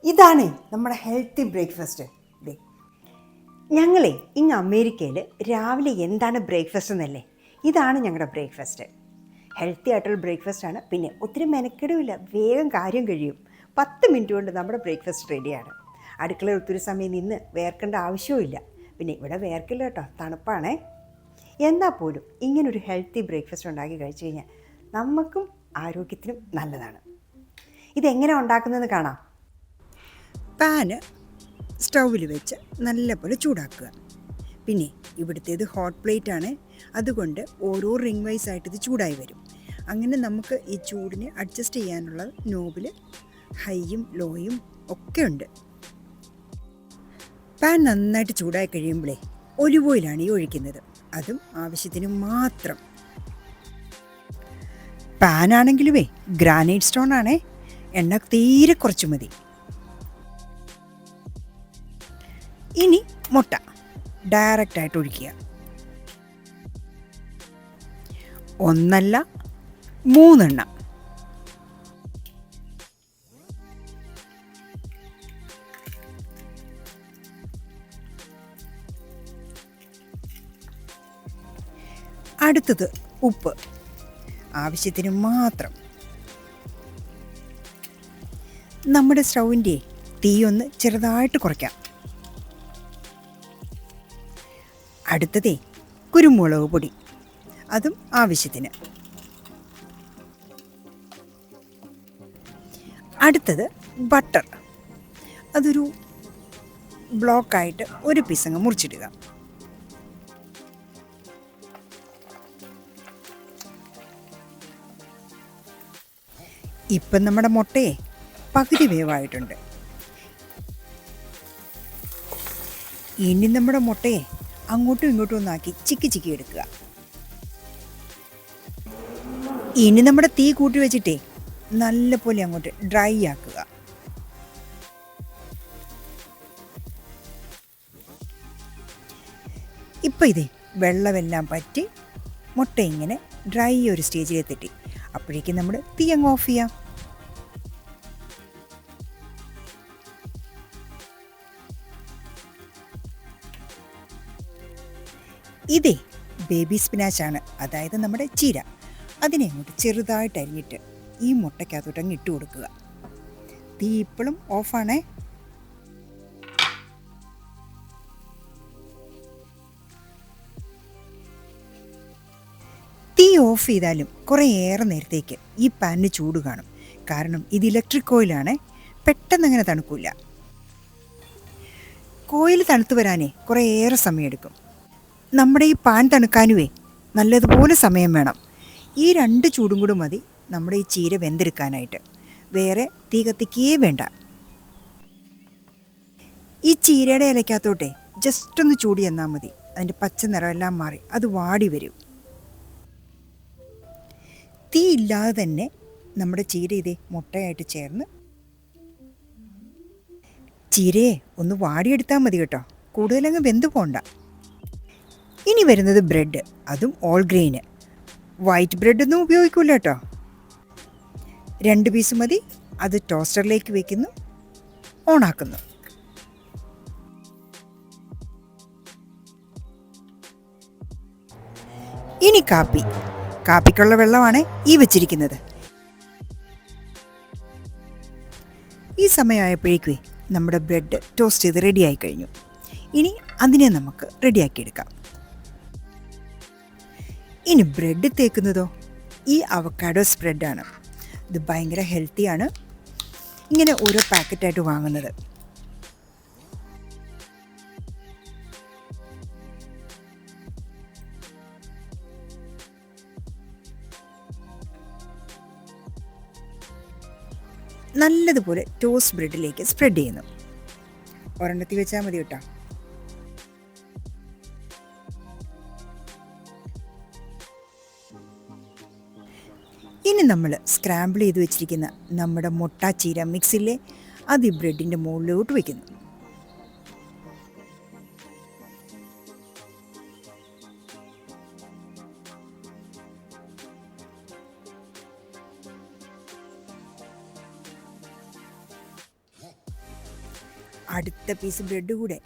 ഇതാണ് നമ്മുടെ healthy breakfast. ഇതേ ഞങ്ങളെ ഇങ്ങ് അമേരിക്കയിൽ രാവിലെ എന്താണ് ബ്രേക്ക്ഫാസ്റ്റ് എന്നല്ലേ, ഇതാണ് ഞങ്ങളുടെ ബ്രേക്ക്ഫാസ്റ്റ്. ഹെൽത്തി ആയിട്ടുള്ള ബ്രേക്ക്ഫാസ്റ്റാണ്. പിന്നെ ഒത്തിരി മെനക്കെടുമില്ല, വേഗം കാര്യം കഴിയും. 10 മിനിറ്റ് കൊണ്ട് നമ്മുടെ ബ്രേക്ക്ഫാസ്റ്റ് റെഡിയാണ്. അടുക്കളയിൽ ഒത്തിരി സമയം നിന്ന് വേർക്കേണ്ട ആവശ്യവുമില്ല. പിന്നെ ഇവിടെ വേർക്കില്ല കേട്ടോ, തണുപ്പാണേ. എന്നാൽ പോലും ഇങ്ങനൊരു ഹെൽത്തി ബ്രേക്ക്ഫാസ്റ്റ് ഉണ്ടാക്കി കഴിച്ചു കഴിഞ്ഞാൽ നമുക്കും ആരോഗ്യത്തിനും നല്ലതാണ്. ഇതെങ്ങനെ ഉണ്ടാക്കുന്നതെന്ന് കാണാം. പാന് സ്റ്റൗവിൽ വെച്ച് നല്ലപോലെ ചൂടാക്കുക. പിന്നെ ഇവിടുത്തേത് ഹോട്ട് പ്ലേറ്റ് ആണ്, അതുകൊണ്ട് ഓരോ റിംഗ് വൈസ് ആയിട്ട് ഇത് ചൂടായി വരും. അങ്ങനെ നമുക്ക് ഈ ചൂടിനെ അഡ്ജസ്റ്റ് ചെയ്യാനുള്ള നോബിൽ ഹൈയും ലോയും ഒക്കെ ഉണ്ട്. പാൻ നന്നായിട്ട് ചൂടായി കഴിയുമ്പോഴേ ഒലിവ് ഓയിലാണ് ഈ ഒഴിക്കുന്നത്, അതും ആവശ്യത്തിന് മാത്രം. പാനാണെങ്കിലുമേ ഗ്രാനൈറ്റ് സ്റ്റോൺ ആണേ, എണ്ണ തീരെ കുറച്ച് മതി. ഇനി മുട്ട ഡയറക്റ്റായിട്ട് ഒഴിക്കുക. ഒന്നല്ല 3 അടുത്തത് ഉപ്പ് ആവശ്യത്തിന് മാത്രം. നമ്മുടെ സ്റ്റൗവിൻ്റെ തീ ഒന്ന് ചെറുതായിട്ട് കുറയ്ക്കാം. അടുത്തതേ കുരുമുളക് പൊടി, അതും ആവശ്യത്തിന്. അടുത്തത് ബട്ടർ, അതൊരു ബ്ലോക്കായിട്ട് ഒരു പീസങ്ങ് മുറിച്ചിടുക. ഇപ്പം നമ്മുടെ മുട്ടയെ പകുതി വേവായിട്ടുണ്ട്. ഇനി നമ്മുടെ മുട്ടയെ അങ്ങോട്ടും ഇങ്ങോട്ടും ഒന്നാക്കി ചിക്കി എടുക്കുക. ഇനി നമ്മുടെ തീ കൂട്ടി വെച്ചിട്ടേ നല്ലപോലെ അങ്ങോട്ട് ഡ്രൈ ആക്കുക. ഇപ്പം ഇതേ വെള്ളമെല്ലാം പറ്റി മുട്ട ഇങ്ങനെ ഡ്രൈ ഒരു സ്റ്റേജിലെത്തിട്ടി. അപ്പോഴേക്കും നമ്മൾ തീ അങ്ങ് ഓഫ് ചെയ്യാം. ഇതേ ബേബി സ്പിനാച്ചാണ്, അതായത് നമ്മുടെ ചീര. അതിനെ അങ്ങോട്ട് ചെറുതായിട്ട് അരിഞ്ഞിട്ട് ഈ മുട്ടയ്ക്കകത്തോട്ട് അങ്ങ് ഇട്ട് കൊടുക്കുക. തീ ഇപ്പോഴും ഓഫാണേ. തീ ഓഫ് ചെയ്താലും കുറേ ഏറെ നേരത്തേക്ക് ഈ പാനിന് ചൂട് കാണും. കാരണം ഇത് ഇലക്ട്രിക് കോയിലാണേ, പെട്ടെന്ന് അങ്ങനെ തണുക്കില്ല. കോയിൽ തണുത്ത് വരാനേ കുറേ ഏറെ സമയമെടുക്കും. നമ്മുടെ ഈ പാൻ തണുക്കാനുവേ നല്ലതുപോലെ സമയം വേണം. ഈ 2 ചൂടും കൂടി മതി നമ്മുടെ ഈ ചീര വെന്തെടുക്കാനായിട്ട്. വേറെ തീ കത്തിക്കേ വേണ്ട. ഈ ചീരയുടെ ഇലക്കകത്തോട്ടെ ജസ്റ്റ് ഒന്ന് ചൂടി എന്നാൽ മതി, അതിൻ്റെ പച്ച നിറമെല്ലാം മാറി അത് വാടി വരും. തീ ഇല്ലാതെ തന്നെ നമ്മുടെ ചീര ഇതേ മുട്ടയായിട്ട് ചേർന്ന് ചീരയെ ഒന്ന് വാടിയെടുത്താൽ മതി കേട്ടോ, കൂടുതലങ്ങ് വെന്ത് പോണ്ട. ഇനി വരുന്നത് ബ്രെഡ്, അതും ഓൾ ഗ്രെയിന്. വൈറ്റ് ബ്രെഡൊന്നും ഉപയോഗിക്കില്ല കേട്ടോ. 2 പീസ് മതി. അത് ടോസ്റ്ററിലേക്ക് വയ്ക്കുന്നു, ഓണാക്കുന്നു. ഇനി കാപ്പിക്കുള്ള വെള്ളമാണ് ഈ വെച്ചിരിക്കുന്നത്. ഈ സമയമായപ്പോഴേക്കേ നമ്മുടെ ബ്രെഡ് ടോസ്റ്റ് ചെയ്ത് റെഡിയായി കഴിഞ്ഞു. ഇനി അതിനെ നമുക്ക് റെഡിയാക്കിയെടുക്കാം. ഇനി ബ്രെഡ് തേക്കുന്നതോ ഈ അവക്കാഡോ സ്പ്രെഡാണ്. ഇത് ഭയങ്കര ഹെൽത്തിയാണ്. ഇങ്ങനെ ഓരോ പാക്കറ്റായിട്ട് വാങ്ങുന്നത്. നല്ലതുപോലെ ടോസ്റ്റ് ബ്രെഡിലേക്ക് സ്പ്രെഡ് ചെയ്യുന്നു. ഒരെണ്ണത്തിൽ വെച്ചാൽ മതി കേട്ടോ. ഇനി നമ്മൾ സ്ക്രാമ്പിൾ ചെയ്ത് വെച്ചിരിക്കുന്ന നമ്മുടെ മുട്ട ചീര മിക്സിലെ അത് ഈ ബ്രെഡിൻ്റെ മുകളിലോട്ട് വയ്ക്കുന്നു. അടുത്ത പീസ് ബ്രെഡ് കൂടെ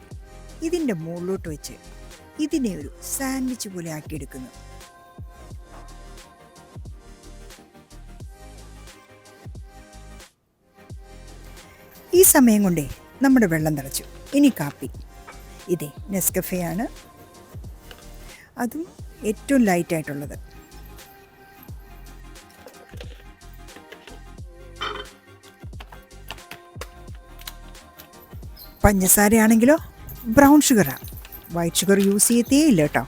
ഇതിൻ്റെ മുകളിലോട്ട് വെച്ച് ഇതിനെ ഒരു സാൻഡ്വിച്ച് പോലെ ആക്കിയെടുക്കുന്നു. ഈ സമയം കൊണ്ടേ നമ്മുടെ വെള്ളം തിളച്ചു. ഇനി കാപ്പി. ഇതേ നെസ്കഫേ ആണ്, അതും ഏറ്റവും ലൈറ്റായിട്ടുള്ളത്. പഞ്ചസാരയാണെങ്കിലോ ബ്രൗൺ ഷുഗറാണ്, വൈറ്റ് ഷുഗർ യൂസ് ചെയ്യത്തേ ഇല്ല കേട്ടോ.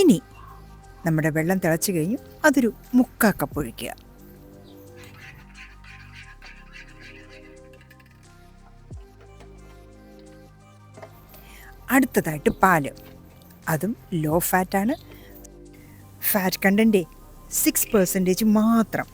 ഇനി നമ്മുടെ വെള്ളം തിളച്ച് കഴിഞ്ഞു, അതൊരു 3/4 കപ്പ് ഒഴിക്കുക. അടുത്തതായിട്ട് പാല്, അതും ലോ ഫാറ്റാണ്. ഫാറ്റ് കണ്ടൻറ്റേ 6% മാത്രം.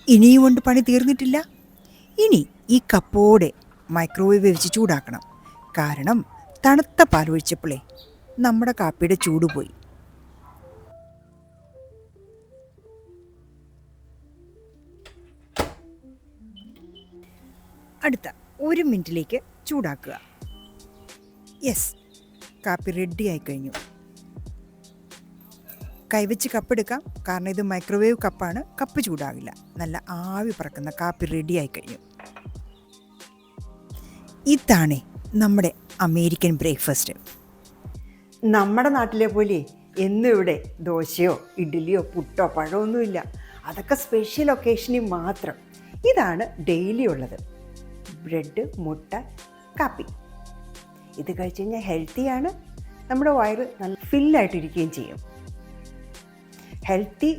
ഇനിയും കൊണ്ട് പണി തീർന്നിട്ടില്ല. ഇനി ഈ കപ്പോടെ മൈക്രോവേവ് വെച്ച് ചൂടാക്കണം. കാരണം തണുത്ത പാലൊഴിച്ചപ്പോഴേ നമ്മുടെ കാപ്പിയുടെ ചൂട് പോയി. അടുത്ത 1 മിനിറ്റിലേക്ക് ചൂടാക്കുക. യെസ്, കാപ്പി റെഡി ആയി കഴിഞ്ഞു. കൈവച്ച് കപ്പെടുക്കാം, കാരണം ഇത് മൈക്രോവേവ് കപ്പാണ്, കപ്പ് ചൂടാകില്ല. നല്ല ആവി പറക്കുന്ന കാപ്പി റെഡി ആയി കഴിഞ്ഞു. ഇതാണ് നമ്മുടെ അമേരിക്കൻ ബ്രേക്ക്ഫാസ്റ്റ്. നമ്മുടെ നാട്ടിലെ പോലെ എന്നും ഇവിടെ ദോശയോ ഇഡ്ഡലിയോ പുട്ടോ പഴമൊന്നുമില്ല. അതൊക്കെ സ്പെഷ്യൽ ഒക്കേഷനിൽ മാത്രം. ഇതാണ് ഡെയിലി ഉള്ളത്. ബ്രെഡ്, മുട്ട, കാപ്പി. ഇത് കഴിച്ച് കഴിഞ്ഞാൽ ഹെൽത്തിയാണ്, നമ്മുടെ വയറ് നല്ല ഫില്ലായിട്ടിരിക്കുകയും ചെയ്യും. ഹെൽത്തി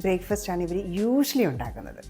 ബ്രേക്ക്ഫാസ്റ്റാണ് ഇവർ യൂഷ്വലി ഉണ്ടാക്കുന്നത്.